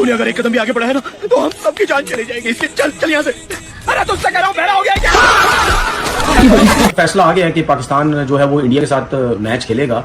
तूने अगर एक कदम भी आगे बढ़ा है ना तो हम सबकी जान चली जाएगी। इसलिए चल चल यहाँ से। अरे तुझसे कह रहा हूँ, बहरा हो गया क्या? फैसला आ गया है कि पाकिस्तान जो है वो इंडिया के साथ मैच खेलेगा।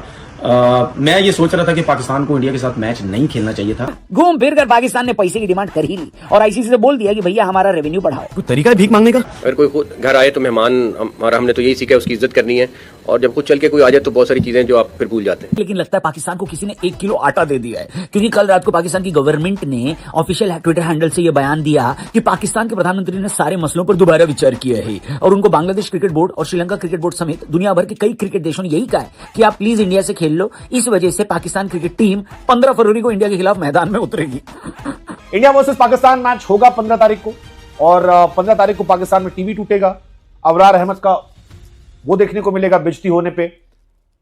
मैं ये सोच रहा था कि पाकिस्तान को इंडिया के साथ मैच नहीं खेलना चाहिए था। घूम फिर कर पाकिस्तान ने पैसे की डिमांड कर ही ली और आईसीसी से बोल दिया कि भैया हमारा रेवेन्यू बढ़ाओ। कोई तरीका है भीख मांगने का? अगर कोई खुद घर आए तो मेहमान हमारा, हमने तो यही सीखा है उसकी इज्जत करनी है, और जब खुद चल के कोई आ जाए तो बहुत सारी चीजें जो आप फिर भूल जाते हैं। लेकिन लगता है पाकिस्तान को किसी ने 1 किलो आटा दे दिया है, क्योंकि कल रात को पाकिस्तान की गवर्नमेंट ने ऑफिशियल ट्विटर हैंडल से यह बयान दिया कि पाकिस्तान के प्रधानमंत्री ने सारे मसलों पर दोबारा विचार किया है और उनको बांग्लादेश क्रिकेट बोर्ड और श्रीलंका क्रिकेट बोर्ड समेत दुनिया भर के कई क्रिकेट देशों ने यही कहा है कि आप प्लीज इंडिया से खेल लो। इस वजह से पाकिस्तान क्रिकेट टीम 15 फरवरी को इंडिया के खिलाफ मैदान में उतरेगी। इंडिया वर्सेस पाकिस्तान मैच होगा 15 तारीख को, और 15 तारीख को पाकिस्तान में टीवी टूटेगा। अबरार अहमद का वो देखने को मिलेगा बेइज्जती होने पे।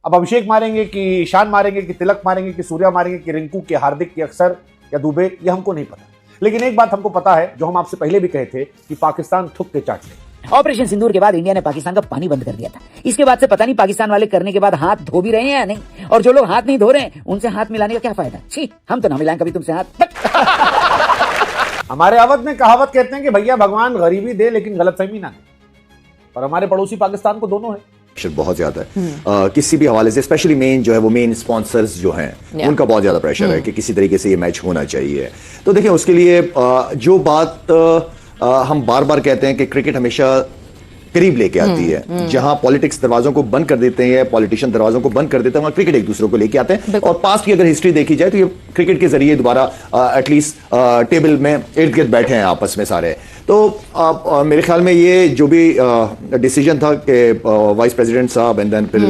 अब अभिषेक मारेंगे कि ईशान मारेंगे कि तिलक मारेंगे कि सूर्या मारेंगे कि रिंकू कि हार्दिक कि अक्षर या दुबे, ये हमको नहीं पता। लेकिन एक बात हमको पता है, जो हम आपसे पहले भी कहे थे, कि पाकिस्तान थुक के चाट ले। ऑपरेशन सिंदूर के बाद इंडिया ने पाकिस्तान का पानी बंद कर दिया था। इसके बाद से पता नहीं पाकिस्तान वाले करने के बाद हाथ धो भी रहे हैं या नहीं, और जो लोग हाथ नहीं धो रहे हैं उनसे हाथ मिलाने का क्या फायदा? छी, हम तो ना मिलाएं कभी तुमसे हाथ। हमारे अवध में कहावत कहते हैं कि भैया भगवान गरीबी दे लेकिन गलतफहमी ना दे, और हमारे पड़ोसी पाकिस्तान को दोनों है। बहुत ज्यादा है किसी भी हवाले से, स्पेशली मेन जो है वो मेन स्पॉन्सर्स जो हैं उनका बहुत ज्यादा प्रेशर है कि किसी तरीके से ये मैच होना चाहिए। तो देखिए उसके लिए जो बात हम बार बार कहते हैं कि क्रिकेट हमेशा करीब लेके आती है। जहां पॉलिटिक्स दरवाजों को बंद कर देते हैं, पॉलिटिशियन दरवाजों को बंद कर देते हैं, वहां क्रिकेट एक दूसरे को लेके आते हैं। और पास्ट की अगर हिस्ट्री देखी जाए तो ये क्रिकेट के जरिए दोबारा एटलीस्ट टेबल में इर्द गिर्द बैठे हैं आपस में सारे। तो मेरे ख्याल में ये जो भी डिसीजन था कि वाइस प्रेसिडेंट साहब एंड देन फिर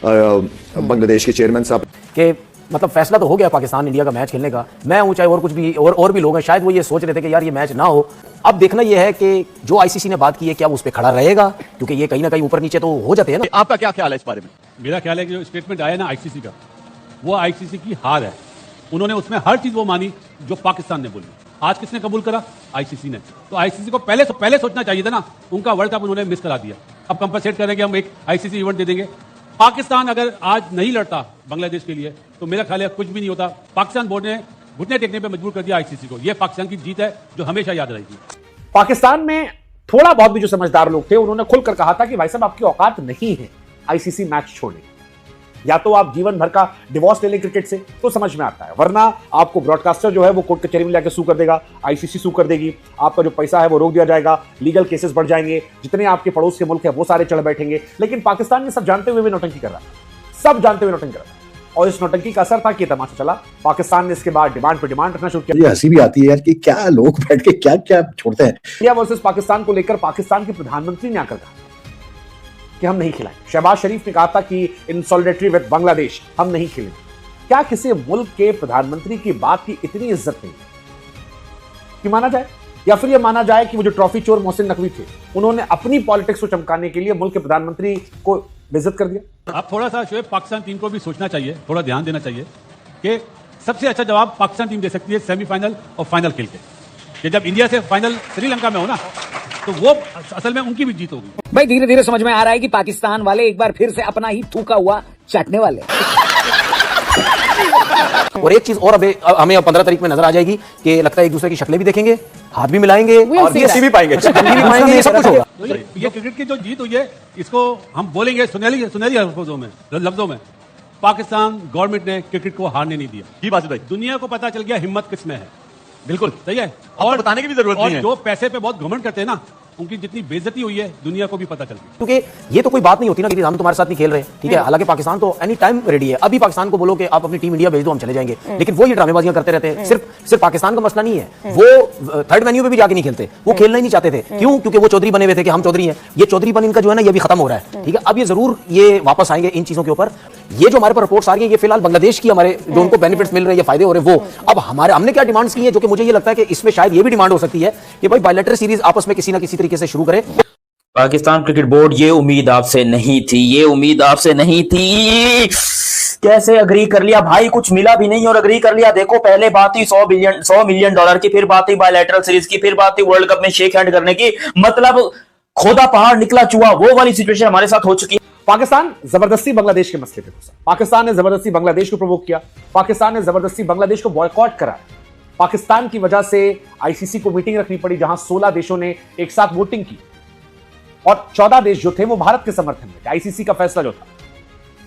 बांग्लादेश के चेयरमैन साहब के मतलब फैसला तो हो गया पाकिस्तान इंडिया का मैच खेलने का। मैं हूं चाहे और कुछ भी और भी लोग हैं, शायद वो ये सोच रहे थे कि यार ये मैच ना हो। अब देखना ये है कि जो आईसीसी ने बात की है क्या वो उस पर खड़ा रहेगा, क्योंकि ये कहीं ना कहीं ऊपर नीचे तो हो जाते हैं ना। आपका क्या ख्याल है इस बारे में? मेरा ख्याल है कि जो स्टेटमेंट आया ना आईसीसी का, वो आईसीसी की हार है। उन्होंने उसमें हर चीज वो मानी जो पाकिस्तान ने बोली। आज किसने कबूल करा? आईसीसी ने। तो आईसीसी को पहले सोचना चाहिए था ना। उनका वर्ल्ड कप उन्होंने मिस करा दिया। अब कंपनसेट करेंगे, हम एक आईसीसी इवेंट दे देंगे। पाकिस्तान अगर आज नहीं लड़ता बांग्लादेश के लिए तो मेरा ख्याल है कुछ भी नहीं होता। पाकिस्तान बोर्ड ने घुटने टेकने पे मजबूर कर दिया आईसीसी को। यह पाकिस्तान की जीत है जो हमेशा याद रहेगी। पाकिस्तान में थोड़ा बहुत भी जो समझदार लोग थे उन्होंने खुलकर कहा था कि भाई साहब आपकी औकात नहीं है आईसीसी मैच छोड़ने, या तो आप जीवन भर का डिवोर्स ले लें क्रिकेट से तो समझ में आता है, वरना आपको ब्रॉडकास्टर जो है वो कोर्ट कचहरी में लेकर सू कर देगा, आईसीसी सू कर देगी, आपका जो पैसा है वो रोक दिया जाएगा, लीगल केसेस बढ़ जाएंगे, जितने आपके पड़ोस के मुल्क है वो सारे चढ़ बैठेंगे। लेकिन पाकिस्तान ने सब जानते हुए भी नौटंकी कर रहा था, सब जानते हुए नौटंकी कर रहा था, और इस नौटंकी का असर था कि तमाशा चला। पाकिस्तान ने इसके बाद डिमांड पे डिमांड रखना शुरू किया। हंसी भी आती है यार कि क्या लोग बैठ के क्या क्या छोड़ते हैं। इंडिया वर्सेस पाकिस्तान को लेकर पाकिस्तान के प्रधानमंत्री ने आकर कहा कि हम नहीं खिलाएं। शहबाज शरीफ ने कहा था कि इन सॉलिडेरिटी विद बांग्लादेश हम नहीं खेलेंगे। क्या किसी मुल्क के प्रधानमंत्री की बात की इतनी इज्जत नहीं कि माना जाए, या फिर यह माना जाए कि वो जो ट्रॉफी चोर मोहसिन नकवी थे उन्होंने अपनी पॉलिटिक्स को चमकाने के लिए मुल्क के प्रधानमंत्री को बेइज्जत कर दिया? अब थोड़ा सा शोएब पाकिस्तान टीम को भी सोचना चाहिए, थोड़ा ध्यान देना चाहिए कि सबसे अच्छा जवाब पाकिस्तान टीम दे सकती है सेमीफाइनल और फाइनल खेल के, कि जब इंडिया से फाइनल श्रीलंका में हो ना तो वो असल में उनकी भी जीत होगी। भाई धीरे धीरे समझ में आ रहा है कि पाकिस्तान वाले एक बार फिर से अपना ही थूका हुआ चाटने वाले। और एक चीज और अब हमें 15 तारीख में नजर आ जाएगी कि लगता है एक दूसरे की शक्लें भी देखेंगे, हाथ भी मिलाएंगे और भी पाएंगे, ये सब कुछ होगा। ये क्रिकेट की जो जीत हुई है इसको हम बोलेंगे सुनहरी लफ्जों में पाकिस्तान गवर्नमेंट ने क्रिकेट को हारने नहीं दिया। ये बात भाई दुनिया को पता चल गया हिम्मत किसमें है। बिल्कुल सही है, और बताने की भी जरूरत नहीं है। जो पैसे पे बहुत घमंड करते हैं ना उनकी जितनी बेइज्जती हुई है दुनिया को भी पता चल गई। क्योंकि ये तो कोई बात नहीं होती ना कि हम तुम्हारे साथ नहीं खेल रहे, ठीक है। हालांकि पाकिस्तान तो एनी टाइम रेडी है। अभी पाकिस्तान को बोलो कि आप अपनी टीम इंडिया भेज दो, हम चले जाएंगे, लेकिन वो ये ड्रामेबाजियां करते रहते हैं। सिर्फ पाकिस्तान का मसला नहीं है, वो थर्ड मेन्यू पे भी जाके नहीं खेलते, वो खेलना ही नहीं चाहते थे। क्यों? क्योंकि वो चौधरी बने हुए थे कि हम चौधरी हैं। ये चौधरीपन इनका जो है ना ये भी खत्म हो रहा है, ठीक है। अब ये जरूर ये वापस आएंगे इन चीजों के ऊपर। ये जो हमारे पर रिपोर्ट्स आ रही है ये फिलहाल बांग्लादेश की हमारे जो उनको बेनिफिट्स मिल रहे हैं, फायदे हो रहे हैं, वो अब हमने क्या डिमांड्स की है, जो कि मुझे ये लगता है कि इसमें शायद ये भी डिमांड हो सकती है कि भाई बायलैटरल सीरीज आपस में किसी ना किसी तरीके से शुरू करें। पाकिस्तान क्रिकेट बोर्ड, ये उम्मीद आपसे नहीं थी, ये उम्मीद आपसे नहीं थी। कैसे अग्री कर लिया भाई, कुछ मिला भी नहीं और अग्री कर लिया। देखो पहले बात ही 100 मिलियन डॉलर की, फिर बात ही बायलैटरल सीरीज की, फिर बात ही वर्ल्ड कप में शेक हैंड करने की। मतलब खोदा पहाड़ निकला चूहा, वो वाली सिचुएशन हमारे साथ हो चुकी है। पाकिस्तान जबरदस्ती बांग्लादेश के मसले पे घुसा, पाकिस्तान ने जबरदस्ती बांग्लादेश को प्रोवोक किया, पाकिस्तान ने जबरदस्ती बांग्लादेश को बॉयकॉट करा। पाकिस्तान की वजह से आईसीसी को मीटिंग रखनी पड़ी जहां 16 देशों ने एक साथ वोटिंग की और 14 देश जो थे वो भारत के समर्थन में थे। आईसीसी का फैसला जो था,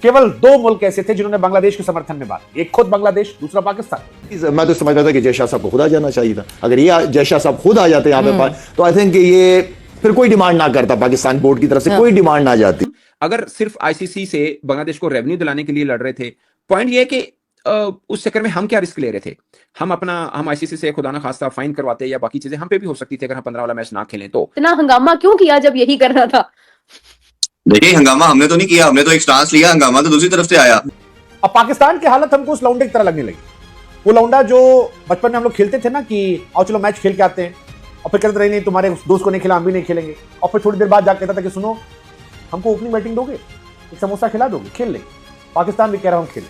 केवल 2 मुल्क ऐसे थे जिन्होंने बांग्लादेश के समर्थन में बात की, एक खुद बांग्लादेश, दूसरा पाकिस्तान। मैं तो समझ रहा था कि जयशाह साहब को खुद आ जाना चाहिए था। अगर ये जयशाह साहब खुद आ जाते यहाँ पे तो आई थिंक ये फिर कोई डिमांड ना करता, पाकिस्तान बोर्ड की तरफ से कोई डिमांड ना जाती। अगर सिर्फ आईसीसी से बांग्लादेश को रेवेन्यू दिलाने के लिए लड़ रहे थे, पॉइंट ये है कि उस चक्कर में हम क्या रिस्क ले रहे थे। हम आईसीसी से खुदा ना खास्ता फाइन करवाते या बाकी चीजें हम पे भी हो सकती थी अगर हम 15 वाला मैच ना खेलें तो। इतना हंगामा क्यों किया जब यही करना था? देखिए, हंगामा हमने तो नहीं किया, हमने तो एक स्टांस लिया, हंगामा तो दूसरी तरफ से आया। अब पाकिस्तान की हालत हमको उस लौंडे की तरह लगने लगी। वो लौंडा जो बचपन में हम लोग खेलते थे ना कि आओ चलो मैच खेल के आते हैं, और फिर कहते रहे नहीं तुम्हारे दोस्त को नहीं खिला हम भी नहीं खेलेंगे, और फिर थोड़ी देर बाद जाकर कहता था कि सुनो हमको ओपनिंग बैटिंग दोगे, एक समोसा खिला दोगे, खेल लेंगे। पाकिस्तान भी कह रहा हम खेलें।